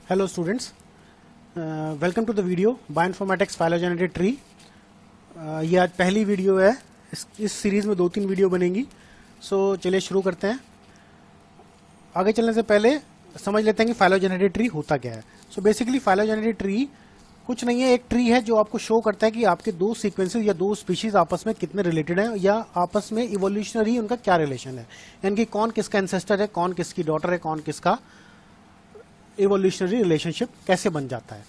Hello students, welcome to the video bioinformatics phylogenetic tree. ये आज पहली वीडियो है। इस सीरीज़ में 2-3 वीडियो बनेंगी। चलिए शुरू करते हैं। आगे चलने से पहले समझ लेते हैं कि फाइलोजेनेटिक ट्री होता क्या है। बेसिकली फाइलोजेनेटिक ट्री कुछ नहीं है, एक ट्री है जो आपको शो करता है कि आपके दो सीक्वेंसेस या दो स्पीशीज आपस में कितने रिलेटेड हैं या आपस में इवोल्यूशनरी उनका क्या रिलेशन है, यानी कि कौन किसका एंसेस्टर है, कौन किसकी डॉटर है, कौन किसका इवोल्यूशनरी रिलेशनशिप कैसे बन जाता है।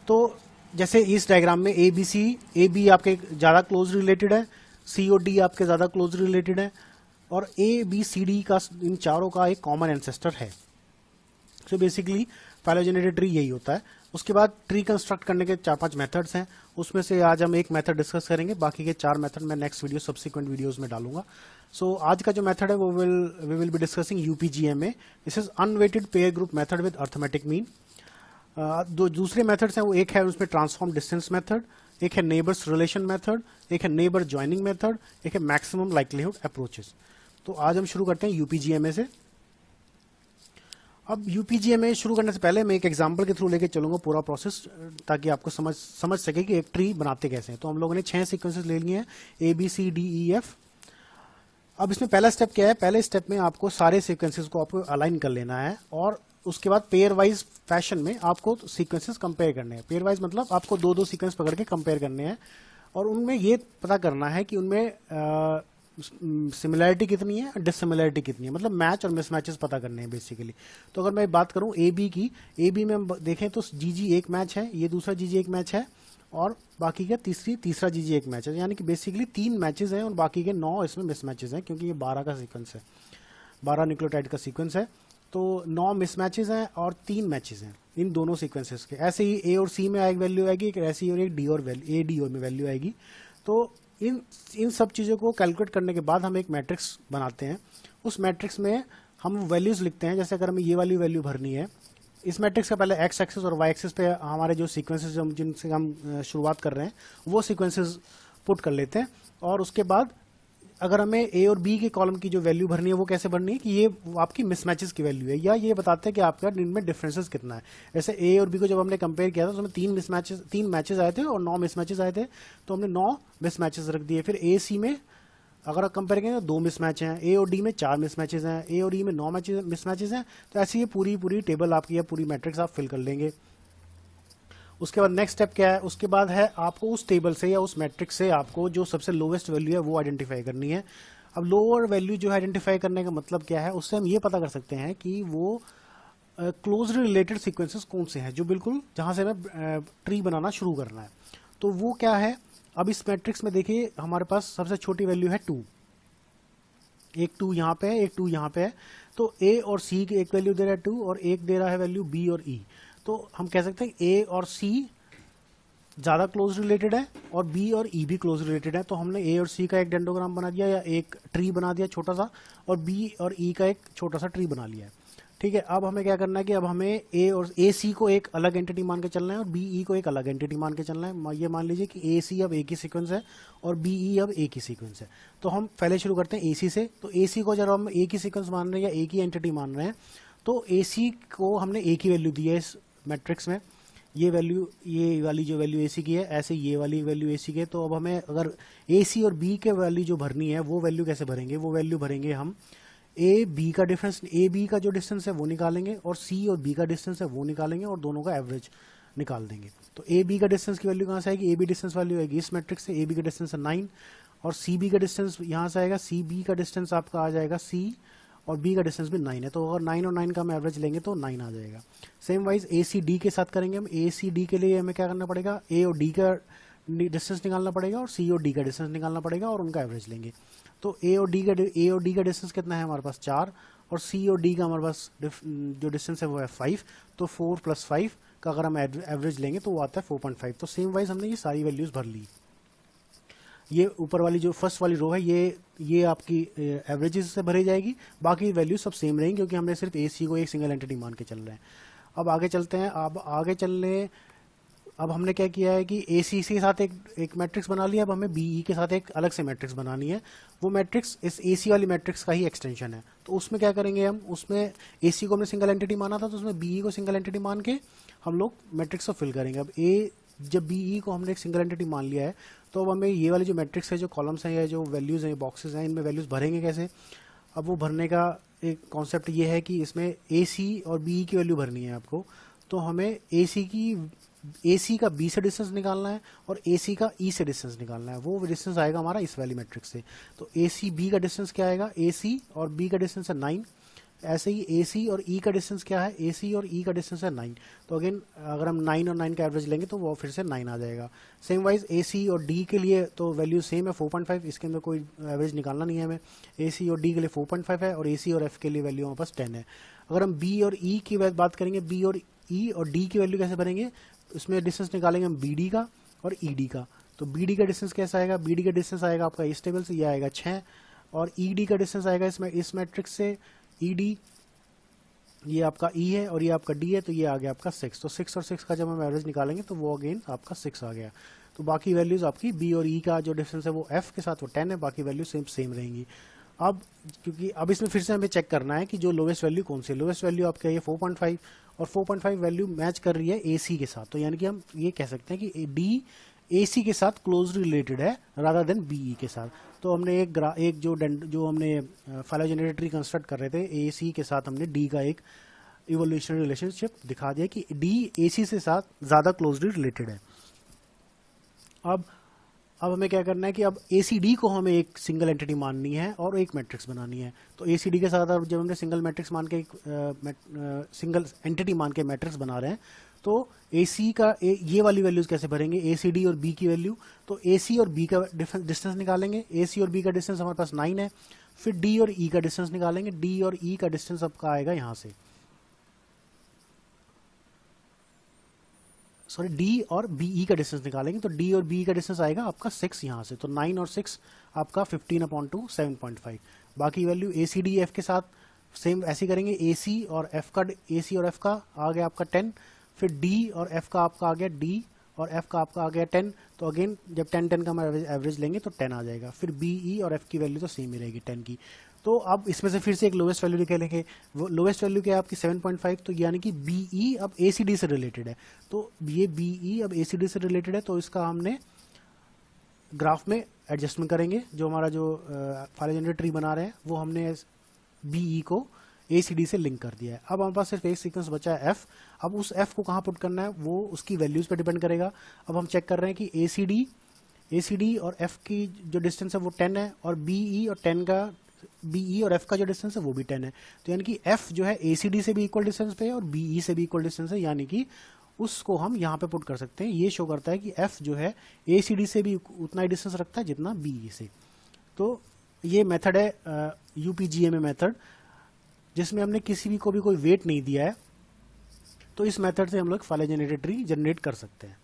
तो जैसे इस डायग्राम में ए बी सी, ए बी आपके ज़्यादा क्लोज रिलेटेड है, सी और डी आपके ज़्यादा क्लोज रिलेटेड है, और ए बी सी डी का इन चारों का एक कॉमन एंसेस्टर है। बेसिकली फाइलोजेनेटिक ट्री यही होता है। उसके बाद ट्री कंस्ट्रक्ट करने के 4-5 मेथड्स हैं, उसमें से आज हम एक मेथड डिस्कस करेंगे, बाकी के 4 मेथड मैं नेक्स्ट वीडियो सब्सिक्वेंट वीडियोस में डालूंगा। आज का जो मेथड है वो we will be discussing UPGMA. This is unweighted pair group method with arithmetic mean. दो दूसरे मेथड्स हैं, वो एक है उसमें ट्रांसफॉर्म डिस्टेंस मेथड, एक है नेबर्स रिलेशन मेथड, एक है नेबर ज्वाइनिंग मेथड, एक है मैक्सिमम लाइक्लीहुड अप्रोचेस। तो आज हम शुरू करते हैं यूपीजीएमए से। अब यूपीजीएमए शुरू करने से पहले मैं एक एग्जांपल के थ्रू लेके चलूंगा पूरा प्रोसेस, ताकि आपको समझ सके कि एक ट्री बनाते कैसे हैं। तो हम लोगों ने 6 सीक्वेंसेस ले लिए हैं, A B C D E F. अब इसमें पहला स्टेप क्या है? पहले स्टेप में आपको सारे सीक्वेंसेस को आपको अलाइन कर लेना है और उसके बाद पेयर वाइज फैशन में आपको सीक्वेंसेस कंपेयर करने हैं। पेयर वाइज मतलब आपको 2-2 सीक्वेंस पकड़ के कंपेयर करने हैं और उनमें ये पता करना है कि उनमें सिमिलैरिटी कितनी है, डिससिमिलैरिटी कितनी है, मतलब मैच और मिसमैचेस पता करने हैं बेसिकली। तो अगर मैं बात करूं ए बी की, ए बी में हम देखें तो जी जी एक मैच है, ये दूसरा जी जी एक मैच है, और बाकी का तीसरा जी जी एक मैच है, यानी कि बेसिकली 3 मैचेस हैं और बाकी के 9 इसमें मिसमैचेस हैं, क्योंकि ये 12 का सीक्वेंस है, 12 न्यूक्लियोटाइड का सीक्वेंस है। तो 9 मिसमैचेस हैं और 3 मैचेस हैं इन दोनों सीक्वेंसेस के। ऐसे ही ए और सी में एक वैल्यू आएगी, एक ऐसी और एक डी और ए डी और में वैल्यू आएगी। तो इन सब चीज़ों को कैलकुलेट करने के बाद हम एक मैट्रिक्स बनाते हैं। उस मैट्रिक्स में हम वैल्यूज़ लिखते हैं। जैसे अगर हमें ये वाली वैल्यू भरनी है, इस मैट्रिक्स का पहले एक्स एक्सिस और वाई एक्सिस पे हमारे जो सीक्वेंसेस जिनसे हम शुरुआत कर रहे हैं वो सीक्वेंसेस पुट कर लेते हैं। और उसके बाद अगर हमें ए और बी के कॉलम की जो वैल्यू भरनी है वो कैसे भरनी है कि ये आपकी मिसमैचेस की वैल्यू है, या ये बताते हैं कि आपका इनमें डिफरेंसेस कितना है। जैसे ए और बी को जब हमने कंपेयर किया था तो उसमें 3 मैचेस आए थे और 9 मिसमैचेस आए थे, तो हमने 9 मिसमैचेस रख दिए। फिर ए सी में अगर आप कंपेयर करें तो 2 मिसमैच हैं, ए और डी में 4 मिसमैचेस हैं, ए और ई में 9 मिसमैचेस हैं। तो ऐसी ये पूरी टेबल आपकी या पूरी मैट्रिक्स आप फिल कर लेंगे। उसके बाद नेक्स्ट स्टेप क्या है? उसके बाद है आपको उस टेबल से या उस मैट्रिक्स से आपको जो सबसे लोवेस्ट वैल्यू है वो आइडेंटिफाई करनी है। अब लोअर वैल्यू जो आइडेंटिफाई करने का मतलब क्या है, उससे हम ये पता कर सकते हैं कि वो क्लोजली रिलेटेड सीक्वेंसेस कौन से हैं, जो बिल्कुल जहाँ से हमें ट्री बनाना शुरू करना है। तो वो क्या है? अब इस मैट्रिक्स में देखिए हमारे पास सबसे छोटी वैल्यू है 2, एक 2 यहाँ पे है, एक 2 यहाँ पे है। तो ए और सी की एक वैल्यू दे रहा है 2 और एक दे रहा है वैल्यू बी और ई। तो हम कह सकते हैं ए और सी ज़्यादा क्लोज रिलेटेड है और बी और ई भी क्लोज रिलेटेड है। तो हमने ए और सी का एक डेंडोग्राम बना दिया या एक ट्री बना दिया छोटा सा, और बी और ई का एक छोटा सा ट्री बना लिया है। ठीक है, अब हमें क्या करना है कि अब हमें ए और ए सी को एक अलग एंटिटी मान के चलना है और बी ई को एक अलग एंटिटी मान के चलना है। ये मान लीजिए कि ए सी अब एक ही सीक्वेंस है और बी ई अब एक ही सीक्वेंस है। तो हम पहले शुरू करते हैं ए सी से। तो ए सी को जब हम एक ही सीक्वेंस मान रहे हैं या एक ही एंटिटी मान रहे हैं, तो ए सी को हमने एक ही वैल्यू दी है इस मैट्रिक्स में। ये वैल्यू, ये वाली जो वैल्यू ए सी की है, ऐसे ये वाली वैल्यू ए सी की है। तो अब हमें अगर ए सी और बी के वैल्यू जो भरनी है वो वैल्यू कैसे भरेंगे? वो वैल्यू भरेंगे हम ए बी का डिफरेंस, ए बी का जो डिस्टेंस है वो निकालेंगे और सी और बी का डिस्टेंस है वो निकालेंगे और दोनों का एवरेज निकाल देंगे। तो ए बी का डिस्टेंस की वैल्यू कहाँ से आएगी? ए बी डिस्टेंस वैल्यू आएगी इस मैट्रिक्स से। ए बी का डिस्टेंस है 9 और सी बी का डिस्टेंस यहाँ से आएगा, सी बी का डिस्टेंस आपका आ जाएगा सी, और बी का डिस्टेंस भी 9 है। तो अगर 9 और 9 का हम एवरेज लेंगे तो 9 आ जाएगा। सेम वाइज ए सी डी के साथ करेंगे हम। ए सी डी के लिए हमें क्या करना पड़ेगा? ए और डी का डिस्टेंस निकालना पड़ेगा और सी और डी का डिस्टेंस निकालना पड़ेगा और उनका एवरेज लेंगे। तो ए और डी का डिस्टेंस कितना है हमारे पास? 4, और सी और डी का हमारे पास जो डिस्टेंस है वो है 5। तो 4 + 5 का अगर हम एवरेज लेंगे तो वो आता है 4.5। तो सेम वाइज हमने ये सारी वैल्यूज भर ली। ये ऊपर वाली जो फर्स्ट वाली रो है ये आपकी एवरेजेस से भरी जाएगी, बाकी वैल्यू सब सेम रहेंगी क्योंकि हमने सिर्फ ए सी को एक सिंगल एंटिटी मान के चल रहे हैं। अब आगे चलते हैं। अब आगे चलने अब हमने क्या किया है कि ए सी के साथ एक मैट्रिक्स बना लिया, अब हमें बी ई के साथ एक अलग से मैट्रिक्स बनानी है। वो मैट्रिक्स इस ए सी वाली मैट्रिक्स का ही एक्सटेंशन है। तो उसमें क्या करेंगे हम, उसमें ए सी को हमने सिंगल एंटिटी माना था, तो उसमें बी ई को सिंगल एंटिटी मान के हम लोग मैट्रिक्स को फिल करेंगे। अब जब बी ई को हमने एक सिंगल एंटिटी मान लिया है, तो अब हमें ये वाली जो मैट्रिक्स है, जो कॉलम्स हैं या जो वैल्यूज़ हैं, बॉक्सेस हैं, इनमें वैल्यूज़ भरेंगे कैसे। अब वो भरने का एक कॉन्सेप्ट ये है कि इसमें ए सी और बी ई की वैल्यू भरनी है आपको। तो हमें ए सी का बी से डिस्टेंस निकालना है और ए सी का ई से डिस्टेंस निकालना है। वो डिस्टेंस आएगा हमारा इस वाली मैट्रिक्स से। तो ए सी बी का डिस्टेंस क्या आएगा, ए सी और बी का डिस्टेंस है 9। ऐसे ही ए सी और ई का डिस्टेंस क्या है, ए सी और ई का डिस्टेंस है 9। तो अगेन अगर हम 9 और 9 का एवरेज लेंगे तो वो फिर से 9 आ जाएगा। सेम वाइज ए सी और डी के लिए तो वैल्यू सेम है 4.5, इसके अंदर कोई एवरेज निकालना नहीं है हमें। ए सी और डी के लिए 4.5 है और ए सी और एफ के लिए वैल्यू हमारे पास 10 है। अगर हम बी और ई की बात करेंगे, बी और ई और डी की वैल्यू कैसे भरेंगे, इसमें डिस्टेंस निकालेंगे हम बी डी का और ई डी का। तो बी डी का डिस्टेंस कैसा आएगा, बी डी का डिस्टेंस आएगा आपका इस टेबल से, यह आएगा 6, और ई डी का डिस्टेंस आएगा इसमें इस मैट्रिक्स से ई डी, ये आपका ई है और ये आपका डी है, तो ये आ गया आपका 6। तो 6 और 6 का जब हम एवरेज निकालेंगे तो वो अगेन आपका 6 आ गया। तो बाकी वैल्यूज आपकी बी और ई का जो डिफरेंस है वो एफ के साथ वो 10 है, बाकी वैल्यू सेम रहेंगी। अब क्योंकि अब इसमें फिर से हमें चेक करना है कि जो लोवेस्ट वैल्यू कौन सी है। लोवेस्ट वैल्यू आपका ये 4.5 और 4.5 वैल्यू मैच कर रही है ए सी के साथ। तो यानी कि हम ये कह सकते हैं कि डी ए सी के साथ क्लोजली रिलेटेड है रादर देन बी ई के साथ। तो हमने एक जो हमने फाइलोजेनेरेट ट्री कंस्ट्रक्ट कर रहे थे ए सी के साथ, हमने डी का एक इवोल्यूशनरी रिलेशनशिप दिखा दिया कि डी ए सी से साथ ज़्यादा क्लोजली रिलेटेड है। अब हमें क्या करना है कि अब ए सी डी को हमें एक सिंगल एंटिटी माननी है और एक मैट्रिक्स बनानी है। तो ए सी डी के साथ अब जब हमने सिंगल मैट्रिक्स मान के सिंगल एंटिटी मान के मैट्रिक्स बना रहे हैं, तो ए सी का ये वाली वैल्यूज कैसे भरेंगे, ए सी डी और बी की वैल्यू। तो ए सी और बी का डिस्टेंस निकालेंगे। ए सी और बी का डिस्टेंस हमारे पास 9 है। फिर डी और ई का डिस्टेंस निकालेंगे। डी और ई का डिस्टेंस आपका आएगा यहाँ से, सॉरी डी और बी ई का डिस्टेंस निकालेंगे। तो डी और बी का डिस्टेंस आएगा आपका 6 यहाँ से। तो 9 और 6 आपका 15/2 7.5। बाकी वैल्यू ए सी डी एफ के साथ सेम ऐसे करेंगे। ए सी और एफ का आ गया आपका 10। फिर डी और एफ का आपका आ गया डी और एफ का आपका आ गया 10। तो अगेन जब 10 का हम एवरेज लेंगे तो 10 आ जाएगा। फिर बी ई और एफ की वैल्यू तो सेम ही रहेगी 10 की। तो अब इसमें से फिर से एक लोवेस्ट वैल्यू निकालेंगे। वो लोवेस्ट वैल्यू क्या है आपकी 7.5। तो यानी कि बी ई अब ए सी डी से रिलेटेड है। तो ये बी ई अब ए सी डी से रिलेटेड है, तो इसका हमने ग्राफ में एडजस्टमेंट करेंगे। जो हमारा जो फाइलोजेनेरेट ट्री बना रहे हैं वो हमने बी ई को ए सी डी से लिंक कर दिया है। अब हमारे पास सिर्फ एक सीक्वेंस बचा है एफ। अब उस एफ को कहाँ पुट करना है वो उसकी वैल्यूज पे डिपेंड करेगा। अब हम चेक कर रहे हैं कि ए सी डी और एफ की जो डिस्टेंस है वो 10 है, और बी ई और एफ का जो डिस्टेंस है वो भी 10 है। तो यानी कि एफ जो है ए सी डी से भी इक्वल डिस्टेंस पे है और बी ई से भी इक्वल डिस्टेंस है, यानी कि उसको हम यहाँ पे पुट कर सकते हैं। ये शो करता है कि एफ जो है ए सी डी से भी उतना ही डिस्टेंस रखता है जितना बी ई से। तो ये मेथड है यूपीजीएमए मेथड, जिसमें हमने किसी को भी कोई वेट नहीं दिया है। तो इस मेथड से हम लोग फाइलोजेनेरेट ट्री जनरेट कर सकते हैं।